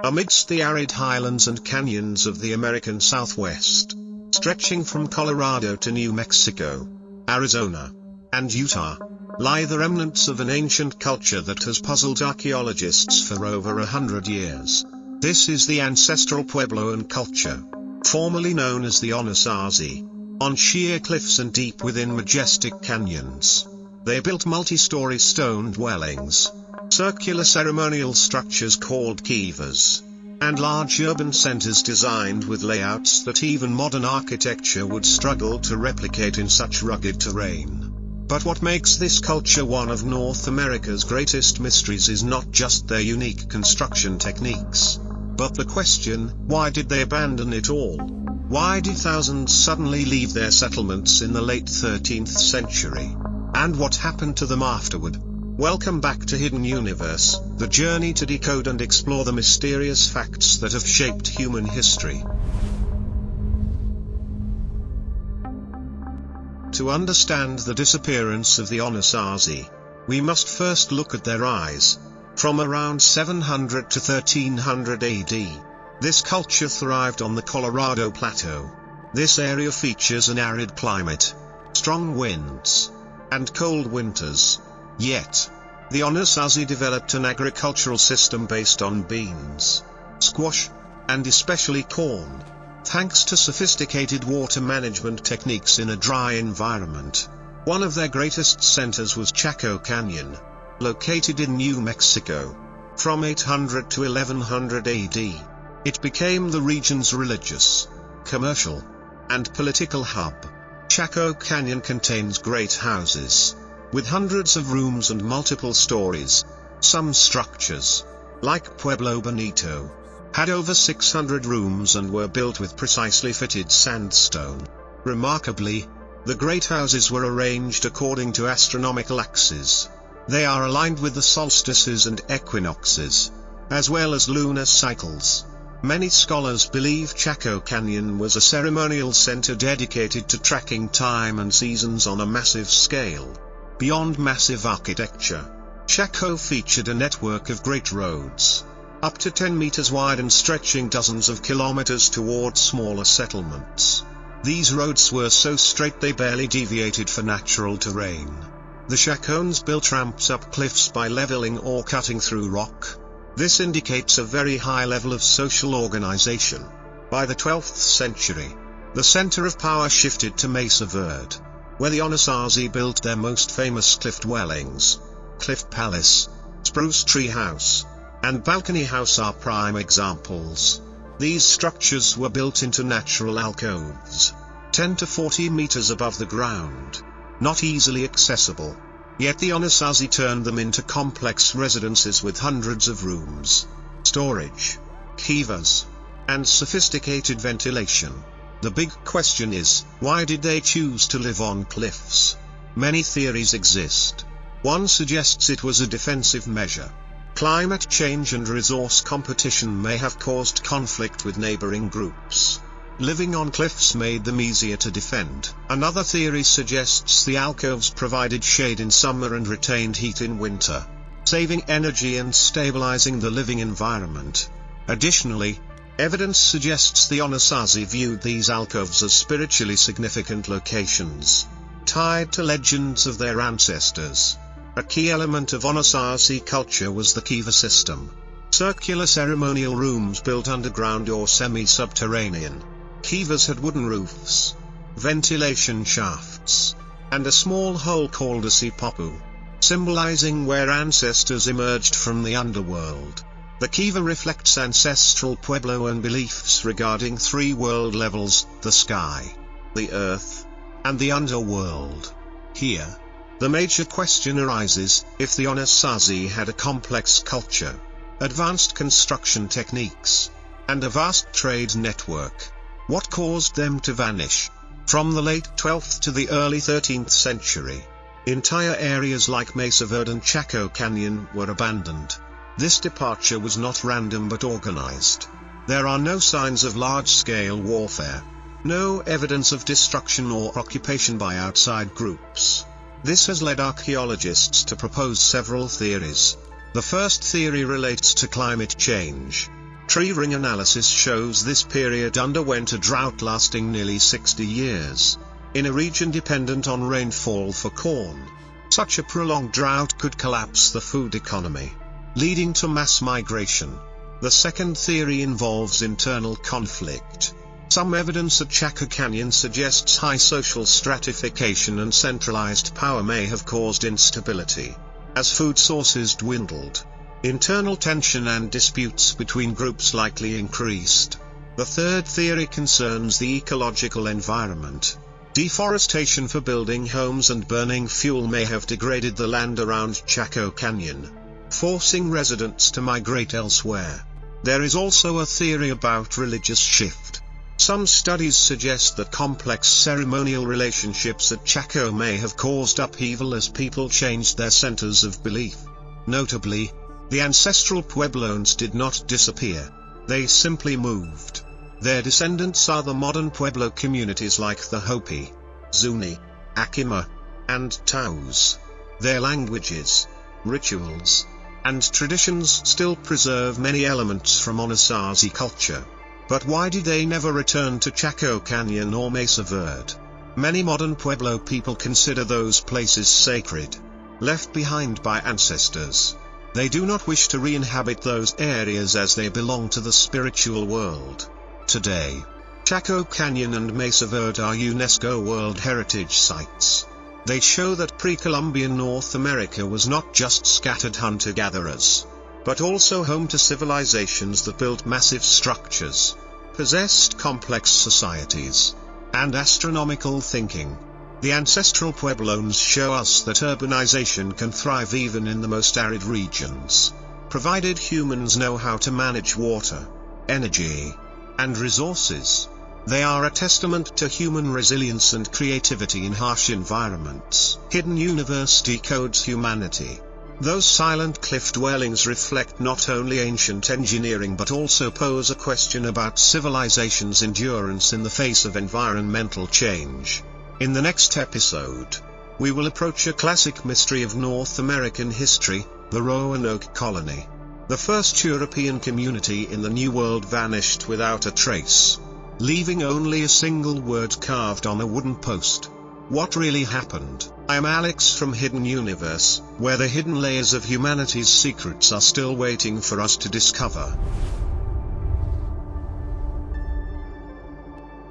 Amidst the arid highlands and canyons of the American Southwest, stretching from Colorado to New Mexico, Arizona, and Utah, lie the remnants of an ancient culture that has puzzled archaeologists for over 100 years. This is the ancestral Puebloan culture, formerly known as the Anasazi. On sheer cliffs and deep within majestic canyons, they built multi-story stone dwellings, circular ceremonial structures called kivas, and large urban centers designed with layouts that even modern architecture would struggle to replicate in such rugged terrain. But what makes this culture one of North America's greatest mysteries is not just their unique construction techniques, but the question, why did they abandon it all? Why did thousands suddenly leave their settlements in the late 13th century? And what happened to them afterward? Welcome back to Hidden Universe, the journey to decode and explore the mysterious facts that have shaped human history. To understand the disappearance of the Anasazi, we must first look at their rise. From around 700 to 1300 AD, this culture thrived on the Colorado Plateau. This area features an arid climate, strong winds, and cold winters. Yet, the Anasazi developed an agricultural system based on beans, squash, and especially corn, thanks to sophisticated water management techniques in a dry environment. One of their greatest centers was Chaco Canyon, located in New Mexico. From 800 to 1100 AD, it became the region's religious, commercial, and political hub. Chaco Canyon contains great houses, with hundreds of rooms and multiple stories. Some structures, like Pueblo Bonito, had over 600 rooms and were built with precisely fitted sandstone. Remarkably, the great houses were arranged according to astronomical axes. They are aligned with the solstices and equinoxes, as well as lunar cycles. Many scholars believe Chaco Canyon was a ceremonial center dedicated to tracking time and seasons on a massive scale. Beyond massive architecture, Chaco featured a network of great roads, up to 10 meters wide and stretching dozens of kilometers toward smaller settlements. These roads were so straight they barely deviated for natural terrain. The Chacoans built ramps up cliffs by leveling or cutting through rock. This indicates a very high level of social organization. By the 12th century, the center of power shifted to Mesa Verde, where the Anasazi built their most famous cliff dwellings. Cliff Palace, Spruce Tree House, and Balcony House are prime examples. These structures were built into natural alcoves, 10 to 40 meters above the ground, not easily accessible. Yet the Anasazi turned them into complex residences with hundreds of rooms, storage, kivas, and sophisticated ventilation. The big question is, why did they choose to live on cliffs? Many theories exist. One suggests it was a defensive measure. Climate change and resource competition may have caused conflict with neighboring groups. Living on cliffs made them easier to defend. Another theory suggests the alcoves provided shade in summer and retained heat in winter, saving energy and stabilizing the living environment. Additionally, evidence suggests the Anasazi viewed these alcoves as spiritually significant locations, tied to legends of their ancestors. A key element of Anasazi culture was the kiva system, circular ceremonial rooms built underground or semi-subterranean. Kivas had wooden roofs, ventilation shafts, and a small hole called a sipapu, symbolizing where ancestors emerged from the underworld. The kiva reflects ancestral Puebloan beliefs regarding three world levels: the sky, the earth, and the underworld. Here, the major question arises: if the Anasazi had a complex culture, advanced construction techniques, and a vast trade network, what caused them to vanish? From the late 12th to the early 13th century, entire areas like Mesa Verde and Chaco Canyon were abandoned. This departure was not random but organized. There are no signs of large-scale warfare, no evidence of destruction or occupation by outside groups. This has led archaeologists to propose several theories. The first theory relates to climate change. Tree ring analysis shows this period underwent a drought lasting nearly 60 years, in a region dependent on rainfall for corn. Such a prolonged drought could collapse the food economy, leading to mass migration. The second theory involves internal conflict. Some evidence at Chaco Canyon suggests high social stratification and centralized power may have caused instability. As food sources dwindled, internal tension and disputes between groups likely increased. The third theory concerns the ecological environment. Deforestation for building homes and burning fuel may have degraded the land around Chaco Canyon, forcing residents to migrate elsewhere. There is also a theory about religious shift. Some studies suggest that complex ceremonial relationships at Chaco may have caused upheaval as people changed their centers of belief. Notably, the ancestral Pueblones did not disappear. They simply moved. Their descendants are the modern Pueblo communities like the Hopi, Zuni, Akima, and Taos. Their languages, rituals, and traditions still preserve many elements from Anasazi culture. But why did they never return to Chaco Canyon or Mesa Verde? Many modern Pueblo people consider those places sacred, left behind by ancestors. They do not wish to re-inhabit those areas as they belong to the spiritual world. Today, Chaco Canyon and Mesa Verde are UNESCO World Heritage Sites. They show that pre-Columbian North America was not just scattered hunter-gatherers, but also home to civilizations that built massive structures, possessed complex societies, and astronomical thinking. The ancestral Pueblones show us that urbanization can thrive even in the most arid regions, provided humans know how to manage water, energy, and resources. They are a testament to human resilience and creativity in harsh environments. Hidden Universe decodes humanity. Those silent cliff dwellings reflect not only ancient engineering but also pose a question about civilization's endurance in the face of environmental change. In the next episode, we will approach a classic mystery of North American history, the Roanoke Colony. The first European community in the New World vanished without a trace, leaving only a single word carved on a wooden post. What really happened? I am Alex from Hidden Universe, where the hidden layers of humanity's secrets are still waiting for us to discover.